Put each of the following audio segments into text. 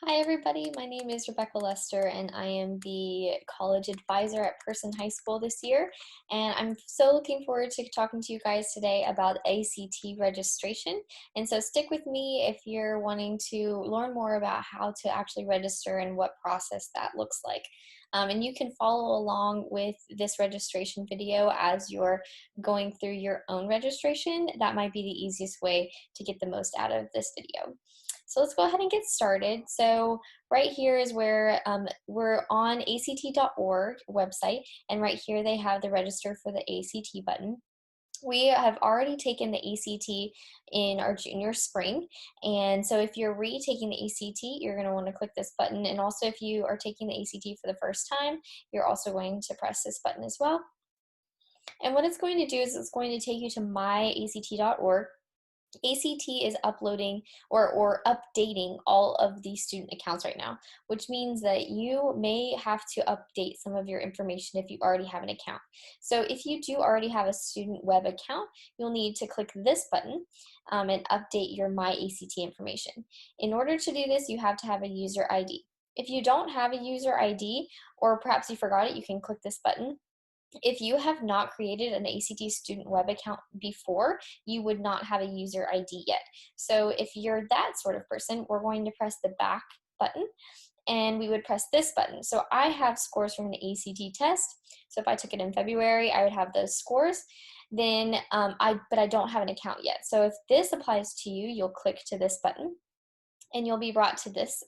Hi, everybody. My name is Rebecca Lester, and I am the college advisor at Person High School this year. And I'm so looking forward to talking to you guys today about ACT registration. And so stick with me if you're wanting to learn more about how to actually register and what process that looks like. And you can follow along with this registration video as you're going through your own registration. That might be the easiest way to get the most out of this video. So let's go ahead and get started. So right here is where we're on ACT.org website, and right here they have the register for the ACT button. We have already taken the ACT in our junior spring, and so if you're retaking the ACT, you're going to want to click this button, and also if you are taking the ACT for the first time, you're also going to press this button as well. And what it's going to do is it's going to take you to myact.org. ACT is uploading or updating all of the student accounts right now, which means that you may have to update some of your information if you already have an account. So if you do already have a student web account, you'll need to click this button and update your My ACT information. In order to do this, you have to have a user ID. If you don't have a user ID, or perhaps you forgot it, you can click this button. If you have not created an ACT student web account before, you would not have a user ID yet. So if you're that sort of person, we're going to press the back button and we would press this button. So I have scores from an ACT test. So if I took it in February, I would have those scores. Then but I don't have an account yet. So if this applies to you, you'll click to this button and you'll be brought to this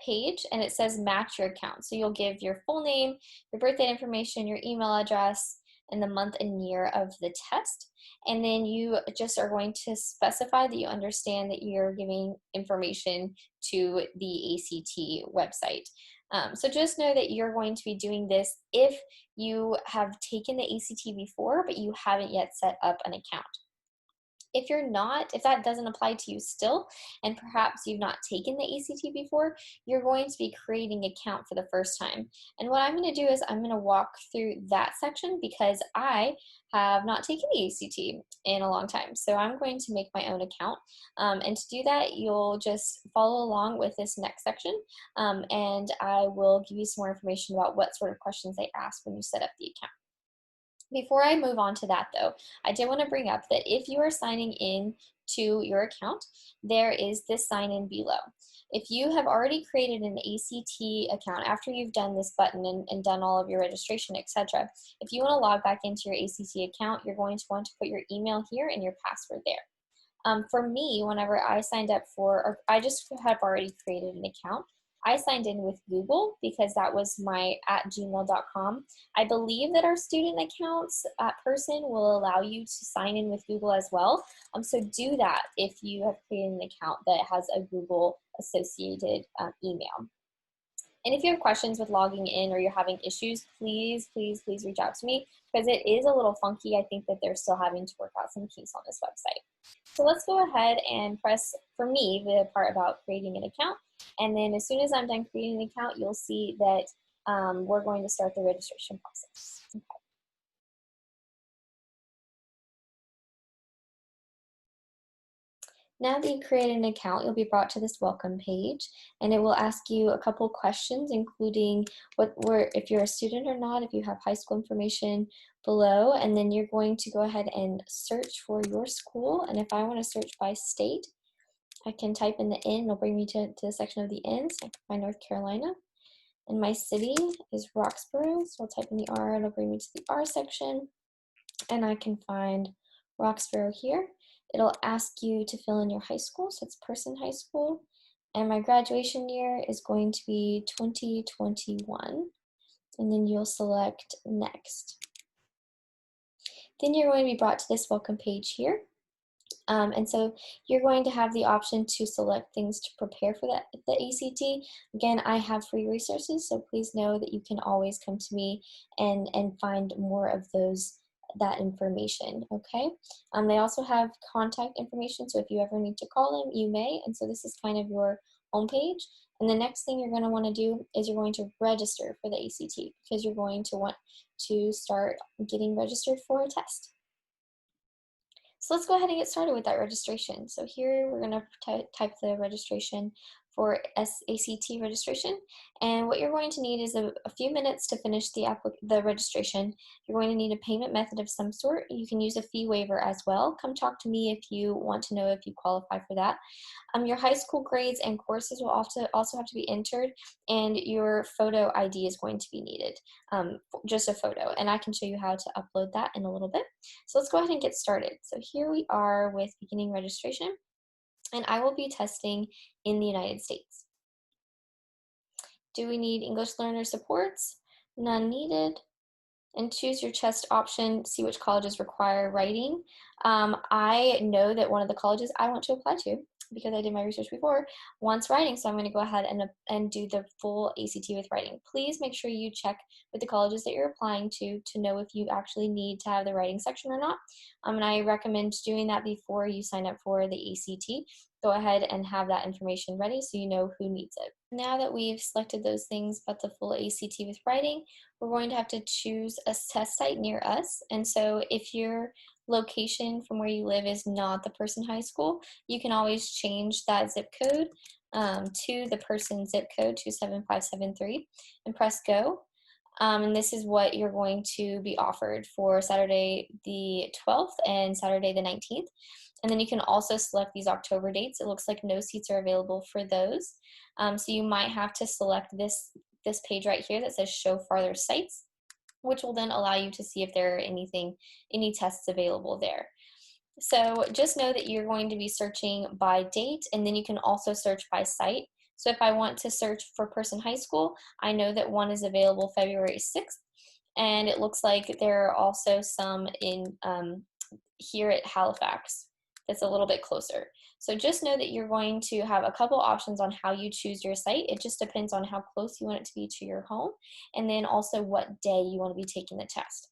page, and it says match your account. So you'll give your full name, your birthday information, your email address, and the month and year of the test. And then you just are going to specify that you understand that you're giving information to the ACT website. So just know that you're going to be doing this if you have taken the ACT before, but you haven't yet set up an account. If you're not, if that doesn't apply to you still, and perhaps you've not taken the ACT before, you're going to be creating an account for the first time. And what I'm going to do is I'm going to walk through that section because I have not taken the ACT in a long time. So I'm going to make my own account. And to do that, you'll just follow along with this next section. And I will give you some more information about what sort of questions they ask when you set up the account. Before I move on to that though, I did want to bring up that if you are signing in to your account, there is this sign in below. If you have already created an ACT account after you've done this button and done all of your registration, etc., if you want to log back into your ACT account, you're going to want to put your email here and your password there. For me, whenever I signed up or I just have already created an account, I signed in with Google because that was my @gmail.com. I believe that our student accounts at Person will allow you to sign in with Google as well. So do that if you have created an account that has a Google associated email. And if you have questions with logging in or you're having issues, please, please, please reach out to me because it is a little funky. I think that they're still having to work out some kinks on this website. So let's go ahead and press, for me, the part about creating an account. And then as soon as I'm done creating an account, you'll see that we're going to start the registration process. Okay. Now that you've created an account, you'll be brought to this welcome page, and it will ask you a couple questions, including if you're a student or not, if you have high school information below, and then you're going to go ahead and search for your school. And if I want to search by state, I can type in the N, it'll bring me to the section of the N, so I can find North Carolina. And my city is Roxborough, so I'll type in the R, it'll bring me to the R section, and I can find Roxborough here. It'll ask you to fill in your high school, so it's Person High School, and my graduation year is going to be 2021, and then you'll select Next. Then you're going to be brought to this welcome page here. And so you're going to have the option to select things to prepare for the ACT. Again, I have free resources, so please know that you can always come to me and find more of that information, okay? They also have contact information, so if you ever need to call them, you may, and so this is kind of your home page. And the next thing you're going to want to do is you're going to register for the ACT because you're going to want to start getting registered for a test. So let's go ahead and get started with that registration. So here we're going to type the registration for ACT registration. And what you're going to need is a few minutes to finish the registration. You're going to need a payment method of some sort. You can use a fee waiver as well. Come talk to me if you want to know if you qualify for that. Your high school grades and courses will also have to be entered, and your photo ID is going to be needed, just a photo. And I can show you how to upload that in a little bit. So let's go ahead and get started. So here we are with beginning registration, and I will be testing in the United States. Do we need English learner supports? None needed. And choose your test option, see which colleges require writing. I know that one of the colleges I want to apply to, because I did my research before, wants writing, so I'm going to go ahead and do the full ACT with writing. Please make sure you check with the colleges that you're applying to know if you actually need to have the writing section or not. And I recommend doing that before you sign up for the ACT. Go ahead and have that information ready so you know who needs it. Now that we've selected those things but the full ACT with writing, we're going to have to choose a test site near us. And so if your location from where you live is not the Person High School, you can always change that zip code to the Person zip code 27573 and press go. And this is what you're going to be offered for Saturday the 12th and Saturday the 19th. And then you can also select these October dates. It looks like no seats are available for those. So you might have to select this page right here that says show farther sites, which will then allow you to see if there are any tests available there. So just know that you're going to be searching by date, and then you can also search by site. So if I want to search for Person High School, I know that one is available February 6th, and it looks like there are also some in here at Halifax that's a little bit closer. So just know that you're going to have a couple options on how you choose your site. It just depends on how close you want it to be to your home, and then also what day you want to be taking the test.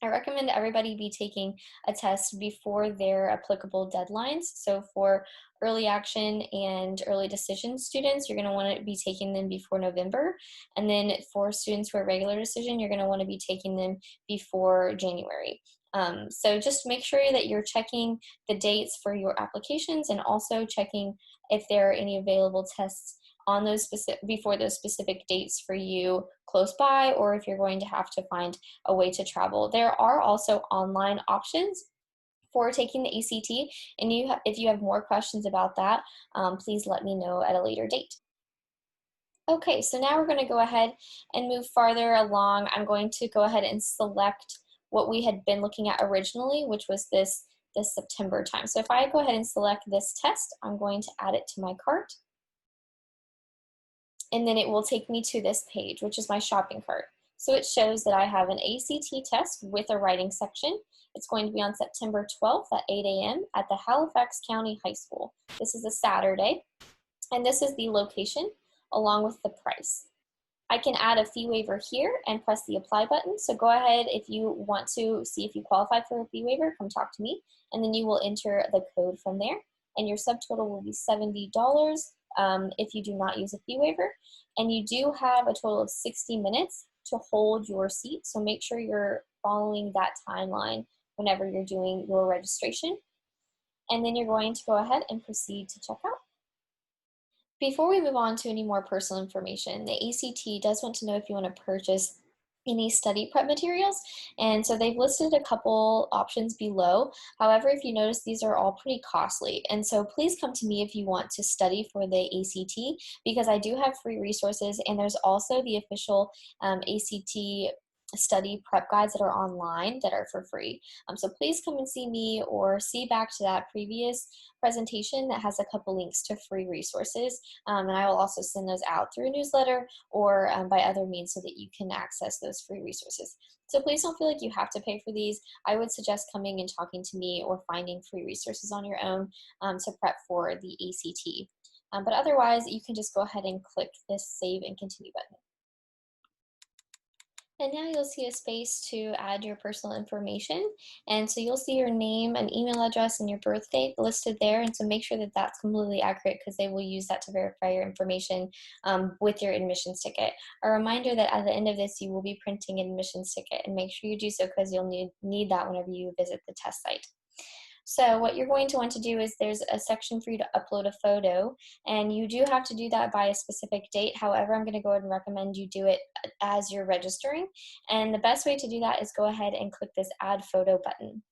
I recommend everybody be taking a test before their applicable deadlines. So for early action and early decision students, you're going to want to be taking them before November. And then for students who are regular decision, you're going to want to be taking them before January. So just make sure that you're checking the dates for your applications, and also checking if there are any available tests on those before those specific dates for you close by, or if you're going to have to find a way to travel. There are also online options for taking the ACT, and if you have more questions about that, please let me know at a later date. Okay, so now we're going to go ahead and move farther along. I'm going to go ahead and select what we had been looking at originally, which was this September time. So if I go ahead and select this test, I'm going to add it to my cart. And then it will take me to this page, which is my shopping cart. So it shows that I have an ACT test with a writing section. It's going to be on September 12th at 8 a.m. at the Halifax County High School. This is a Saturday, and this is the location along with the price. I can add a fee waiver here and press the apply button. So go ahead, if you want to see if you qualify for a fee waiver, come talk to me, and then you will enter the code from there, and your subtotal will be $70 if you do not use a fee waiver. And you do have a total of 60 minutes to hold your seat, so make sure you're following that timeline whenever you're doing your registration. And then you're going to go ahead and proceed to check out. Before we move on to any more personal information, the ACT does want to know if you want to purchase any study prep materials, and so they've listed a couple options below. However, if you notice, these are all pretty costly, and so please come to me if you want to study for the ACT, because I do have free resources, and there's also the official ACT study prep guides that are online that are for free. So please come and see me, or see back to that previous presentation that has a couple links to free resources, and I will also send those out through a newsletter or by other means so that you can access those free resources. So please don't feel like you have to pay for these. I would suggest coming and talking to me or finding free resources on your own to prep for the ACT. But otherwise, you can just go ahead and click this Save and Continue button. And now you'll see a space to add your personal information. And so you'll see your name, an email address, and your birth date listed there. And so make sure that that's completely accurate, because they will use that to verify your information with your admissions ticket. A reminder that at the end of this, you will be printing an admissions ticket, and make sure you do so, because you'll need that whenever you visit the test site. So what you're going to want to do is there's a section for you to upload a photo, and you do have to do that by a specific date. However, I'm going to go ahead and recommend you do it as you're registering. And the best way to do that is go ahead and click this Add Photo button.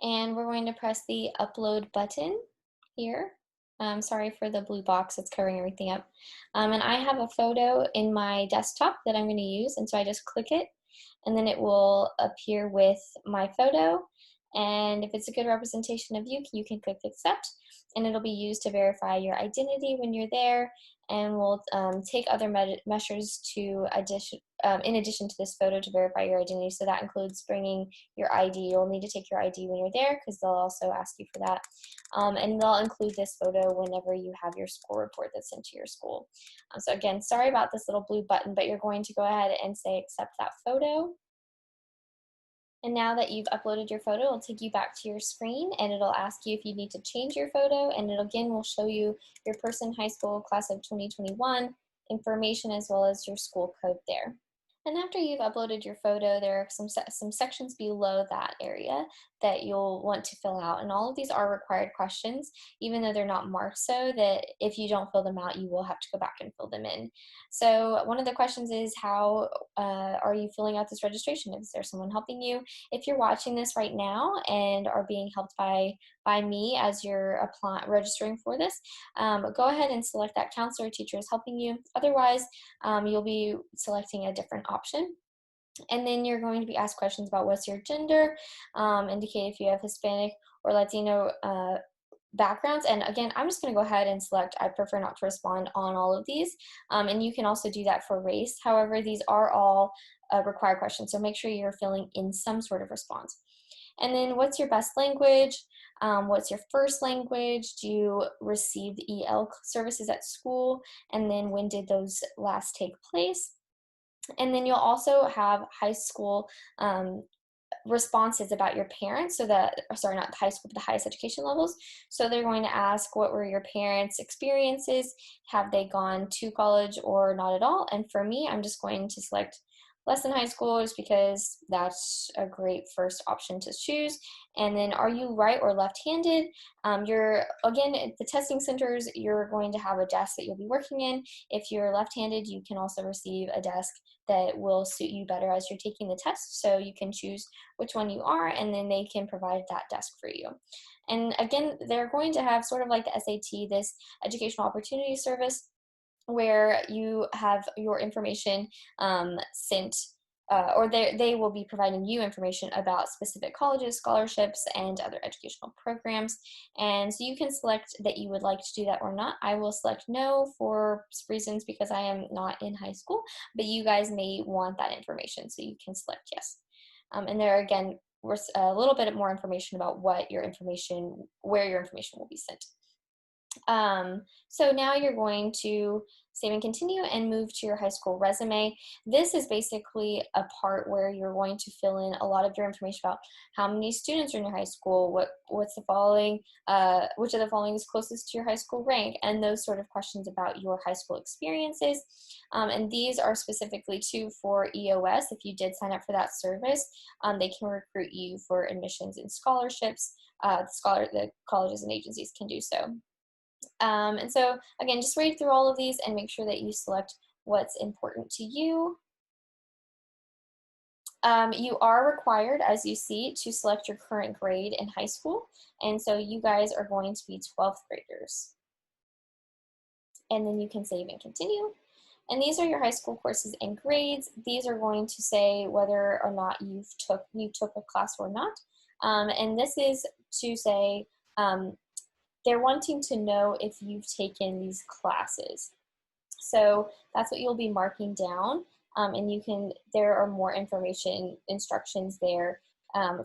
And we're going to press the Upload button here. Sorry for the blue box, it's covering everything up. And I have a photo in my desktop that I'm going to use, and so I just click it, and then it will appear with my photo. And if it's a good representation of you can click Accept, and it'll be used to verify your identity when you're there, and we'll take other measures to in addition to this photo to verify your identity. So that includes bringing your ID. You'll need to take your ID when you're there because they'll also ask you for that. And they'll include this photo whenever you have your school report that's sent to your school. So again, sorry about this little blue button, but you're going to go ahead and say accept that photo. And now that you've uploaded your photo, it'll take you back to your screen, and it'll ask you if you need to change your photo, and it again will show you your Person High School class of 2021 information as well as your school code there. And after you've uploaded your photo, there are some sections below that area that you'll want to fill out. And all of these are required questions, even though they're not marked, so that if you don't fill them out, you will have to go back and fill them in. So one of the questions is, how are you filling out this registration? Is there someone helping you? If you're watching this right now and are being helped by me as you're registering for this, go ahead and select that counselor or teacher is helping you. Otherwise, you'll be selecting a different option. And then you're going to be asked questions about what's your gender, indicate if you have Hispanic or Latino backgrounds. And again, I'm just going to go ahead and select I prefer not to respond on all of these. And you can also do that for race. However, these are all required questions, so make sure you're filling in some sort of response. And then what's your best language? What's your first language? Do you receive the EL services at school? And then when did those last take place? And then you'll also have high school responses about your parents, so that, sorry, not the high school, but the highest education levels. So they're going to ask, what were your parents' experiences? Have they gone to college or not at all? And for me, I'm just going to select less than high school just because that's a great first option to choose. And then, are you right or left-handed? Again, at the testing centers, you're going to have a desk that you'll be working in. If you're left-handed, you can also receive a desk that will suit you better as you're taking the test. So you can choose which one you are, and then they can provide that desk for you. And again, they're going to have sort of like the SAT, this Educational Opportunity Service, where you have your information sent, or they will be providing you information about specific colleges, scholarships, and other educational programs. And so you can select that you would like to do that or not. I will select no for reasons because I am not in high school, but you guys may want that information, so you can select yes. And there again, a little bit more information about where your information will be sent. So now you're going to save and continue and move to your high school resume. This is basically a part where you're going to fill in a lot of your information about how many students are in your high school, what's the following, which of the following is closest to your high school rank, and those sort of questions about your high school experiences. And these are specifically too for EOS. If you did sign up for that service, they can recruit you for admissions and scholarships. The colleges and agencies can do so. And so again, just read through all of these and make sure that you select what's important to you. You are required, as you see, to select your current grade in high school. And so you guys are going to be 12th graders. And then you can save and continue. And these are your high school courses and grades. These are going to say whether or not you took a class or not. And this is to say, they're wanting to know if you've taken these classes. So that's what you'll be marking down. And there are more instructions there.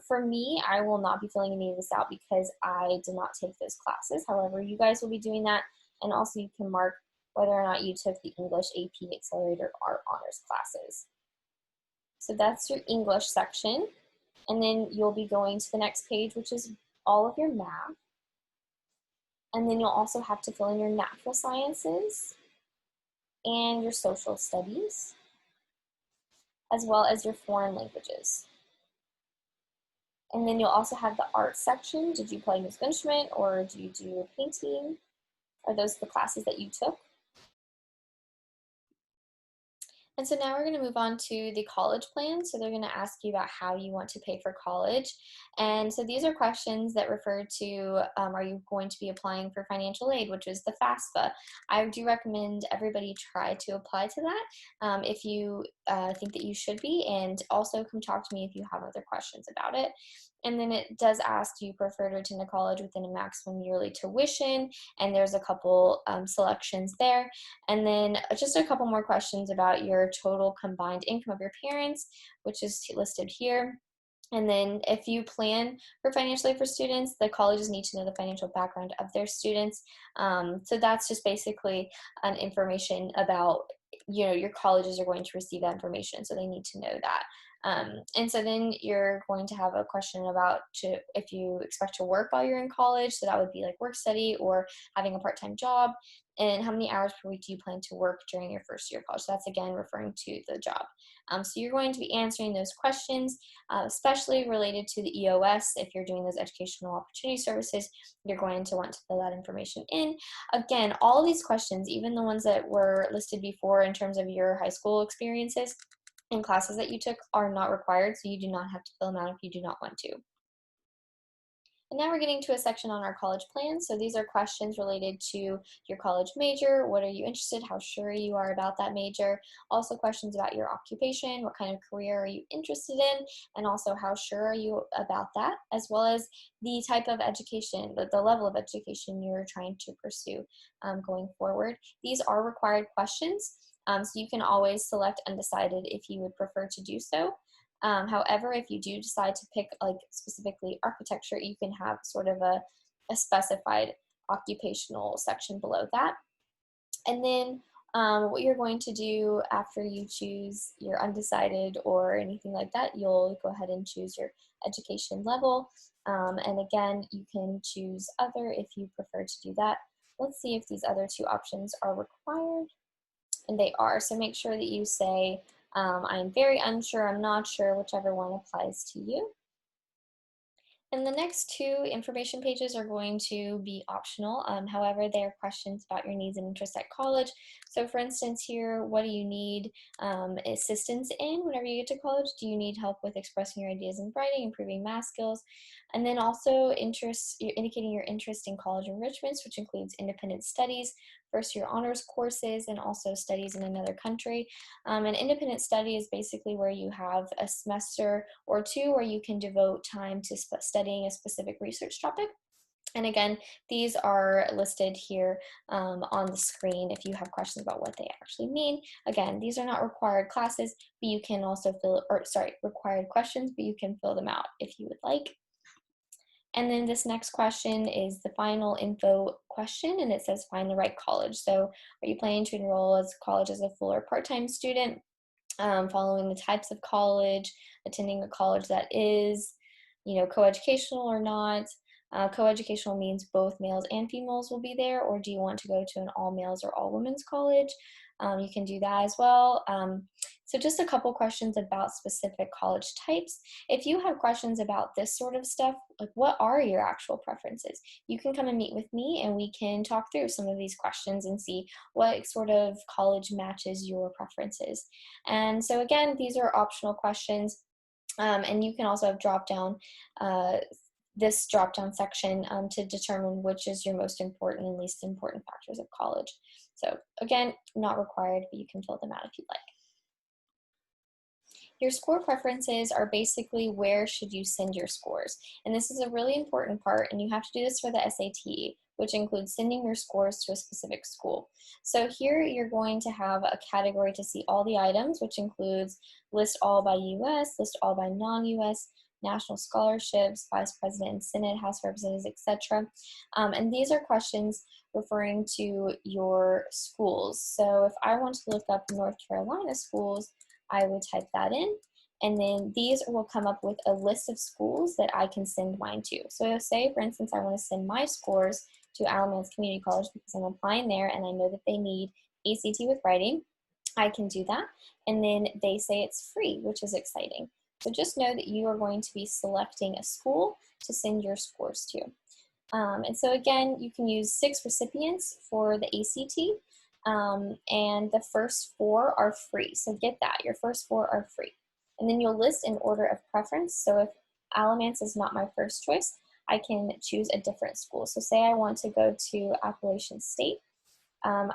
For me, I will not be filling any of this out because I did not take those classes. However, you guys will be doing that. And also you can mark whether or not you took the English, AP, Accelerator, or Honors classes. So that's your English section. And then you'll be going to the next page, which is all of your math. And then you'll also have to fill in your natural sciences and your social studies, as well as your foreign languages. And then you'll also have the art section. Did you play musical instrument or do you do painting? Are those the classes that you took? And so now we're going to move on to the college plan. So they're going to ask you about how you want to pay for college. And so these are questions that refer to are you going to be applying for financial aid, which is the FAFSA. I do recommend everybody try to apply to that if you think that you should be. And also come talk to me if you have other questions about it. And then it does ask, do you prefer to attend a college within a maximum yearly tuition? And there's a couple selections there. And then just a couple more questions about your total combined income of your parents, which is listed here. And then if you plan for financial aid for students, the colleges need to know the financial background of their students. So that's just basically an information about, your colleges are going to receive that information, so they need to know that. And so then you're going to have a question about if you expect to work while you're in college. So that would be like work study or having a part-time job. And how many hours per week do you plan to work during your first year of college? So that's again referring to the job. So you're going to be answering those questions, especially related to the EOS. If you're doing those educational opportunity services, you're going to want to fill that information in. Again, all these questions, even the ones that were listed before in terms of your high school experiences and classes that you took, are not required, so you do not have to fill them out if you do not want to. And now we're getting to a section on our college plan. So these are questions related to your college major. What are you interested? How sure you are about that major? Also questions about your occupation. What kind of career are you interested in? And also how sure are you about that? As well as the type of education, the level of education you're trying to pursue going forward. These are required questions. So you can always select undecided if you would prefer to do so. However, if you do decide to pick like specifically architecture, you can have sort of a specified occupational section below that. And then what you're going to do after you choose your undecided or anything like that, you'll go ahead and choose your education level. And again, you can choose other if you prefer to do that. Let's see if these other two options are required. And they are. So make sure that you say, I'm very unsure, I'm not sure, whichever one applies to you. And the next two information pages are going to be optional. However, they are questions about your needs and interests at college. So for instance here, what do you need assistance in whenever you get to college? Do you need help with expressing your ideas in writing, improving math skills? And then also indicating your interest in college enrichments, which includes independent studies, first year honors courses, and also studies in another country. An independent study is basically where you have a semester or two where you can devote time to studying a specific research topic. And again, these are listed here on the screen if you have questions about what they actually mean. Again, these are not required classes, but you can also required questions, but you can fill them out if you would like. And then this next question is the final info question, and it says find the right college. So are you planning to enroll as college as a full or part-time student, following the types of college, attending a college that is, coeducational or not? Coeducational means both males and females will be there, or do you want to go to an all males or all women's college? You can do that as well. So just a couple questions about specific college types. If you have questions about this sort of stuff, like what are your actual preferences? You can come and meet with me and we can talk through some of these questions and see what sort of college matches your preferences. And so again, these are optional questions. And you can also have this drop-down section to determine which is your most important and least important factors of college. So again, not required, but you can fill them out if you'd like. Your score preferences are basically where should you send your scores. And this is a really important part, and you have to do this for the SAT, which includes sending your scores to a specific school. So here you're going to have a category to see all the items, which includes list all by US, list all by non-US, national scholarships, vice president and senate, house representatives, etc. And these are questions referring to your schools. So if I want to look up North Carolina schools, I would type that in, and then these will come up with a list of schools that I can send mine to. So say, for instance, I want to send my scores to Alamance Community College because I'm applying there and I know that they need ACT with writing. I can do that, and then they say it's free, which is exciting. So just know that you are going to be selecting a school to send your scores to. And so again, you can use 6 recipients for the ACT, and the first 4 are free. So get that, your first 4 are free. And then you'll list in order of preference. So if Alamance is not my first choice, I can choose a different school. So say I want to go to Appalachian State,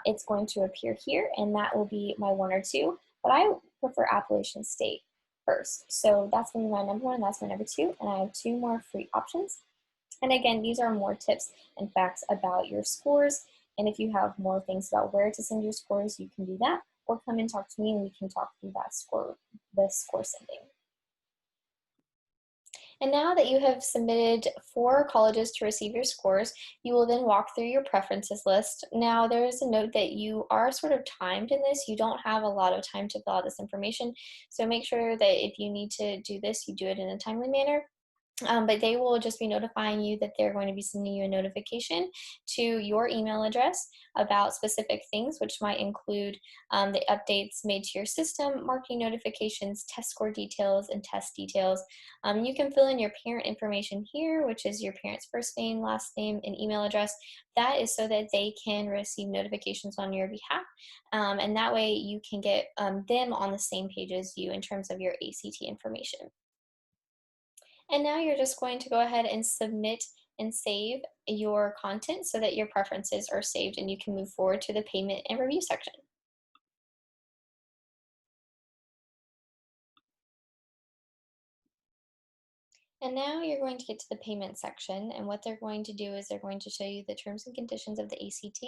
it's going to appear here, and that will be my 1 or 2, but I prefer Appalachian State first. So that's going to be my number 1, and that's my number 2, and I have 2 more free options. And again, these are more tips and facts about your scores. And if you have more things about where to send your scores, you can do that, or come and talk to me and we can talk through that the score sending. And now that you have submitted 4 colleges to receive your scores, you will then walk through your preferences list. Now, there is a note that you are sort of timed in this. You don't have a lot of time to fill out this information. So make sure that if you need to do this, you do it in a timely manner. But they will just be notifying you that they're going to be sending you a notification to your email address about specific things, which might include the updates made to your system, marketing notifications, test score details, and test details. You can fill in your parent information here, which is your parent's first name, last name, and email address. That is so that they can receive notifications on your behalf. And that way you can get them on the same page as you in terms of your ACT information. And now you're just going to go ahead and submit and save your content so that your preferences are saved and you can move forward to the payment and review section. And now you're going to get to the payment section, and what they're going to do is they're going to show you the terms and conditions of the ACT.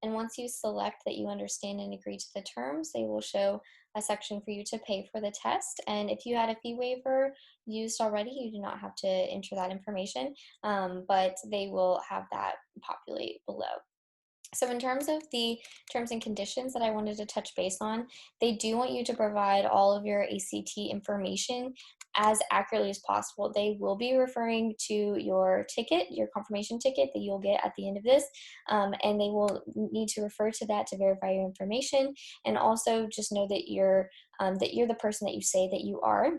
And once you select that you understand and agree to the terms, they will show a section for you to pay for the test. And if you had a fee waiver used already, you do not have to enter that information, but they will have that populate below. So in terms of the terms and conditions that I wanted to touch base on, they do want you to provide all of your ACT information as accurately as possible. They will be referring to your ticket, your confirmation ticket that you'll get at the end of this, and they will need to refer to that to verify your information. And also just know that you're the person that you say that you are.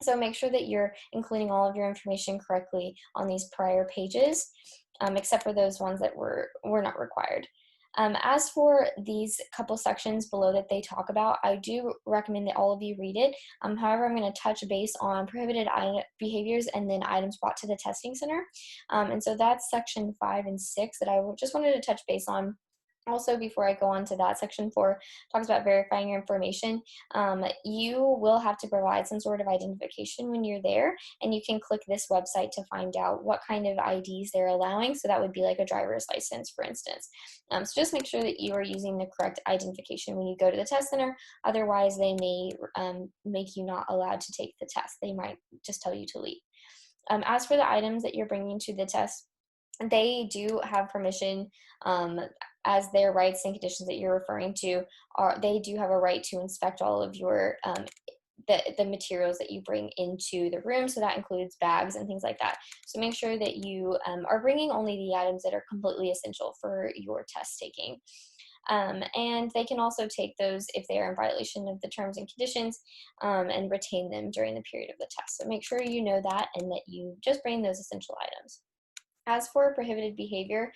So make sure that you're including all of your information correctly on these prior pages, except for those ones that were not required. As for these couple sections below that they talk about, I do recommend that all of you read it. However, I'm going to touch base on prohibited behaviors and then items brought to the testing center. And so that's section 5 and 6 that I just wanted to touch base on. Also, before I go on to that, section 4 talks about verifying your information. You will have to provide some sort of identification when you're there, and you can click this website to find out what kind of IDs they're allowing. So that would be like a driver's license, for instance. So just make sure that you are using the correct identification when you go to the test center. Otherwise, they may make you not allowed to take the test. They might just tell you to leave. As for the items that you're bringing to the test, they do have permission, as their rights and conditions that you're referring to they do have a right to inspect all of your the materials that you bring into the room. So that includes bags and things like that. So make sure that you are bringing only the items that are completely essential for your test taking. And they can also take those if they are in violation of the terms and conditions, and retain them during the period of the test. So make sure you know that and that you just bring those essential items. As for prohibited behavior,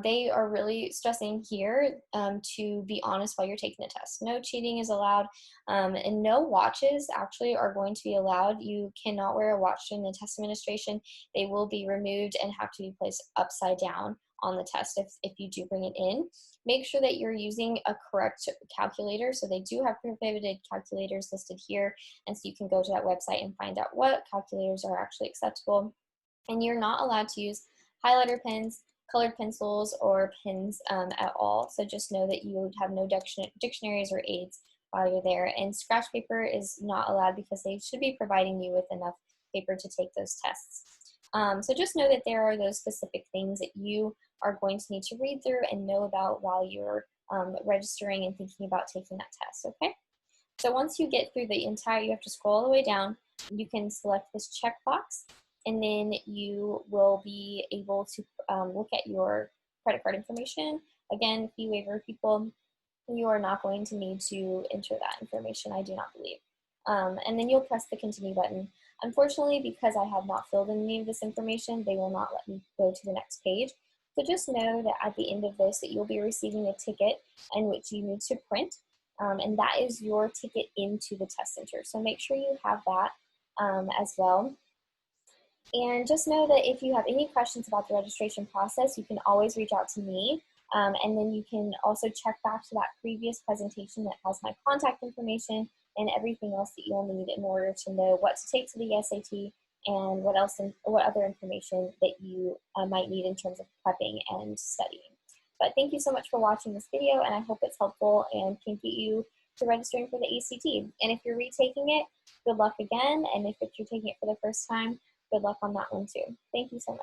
they are really stressing here to be honest while you're taking the test. No cheating is allowed, and no watches actually are going to be allowed. You cannot wear a watch during the test administration. They will be removed and have to be placed upside down on the test if you do bring it in. Make sure that you're using a correct calculator. So they do have prohibited calculators listed here, and so you can go to that website and find out what calculators are actually acceptable. And you're not allowed to use highlighter pens, colored pencils, or pens at all. So just know that you would have no dictionaries or aids while you're there. And scratch paper is not allowed because they should be providing you with enough paper to take those tests. So just know that there are those specific things that you are going to need to read through and know about while you're registering and thinking about taking that test, okay? So once you get through the entire, you have to scroll all the way down, you can select this checkbox, and then you will be able to look at your credit card information. Again, fee waiver people, you are not going to need to enter that information, I do not believe. and then you'll press the continue button. Unfortunately, because I have not filled in any of this information, they will not let me go to the next page. So just know that at the end of this that you'll be receiving a ticket in which you need to print, and that is your ticket into the test center. So make sure you have that as well. And just know that if you have any questions about the registration process, you can always reach out to me. And then you can also check back to that previous presentation that has my contact information and everything else that you'll need in order to know what to take to the SAT and what other information that you might need in terms of prepping and studying. But thank you so much for watching this video, and I hope it's helpful and can get you to registering for the ACT. And if you're retaking it, good luck again. And if you're taking it for the first time, good luck on that one too. Thank you so much.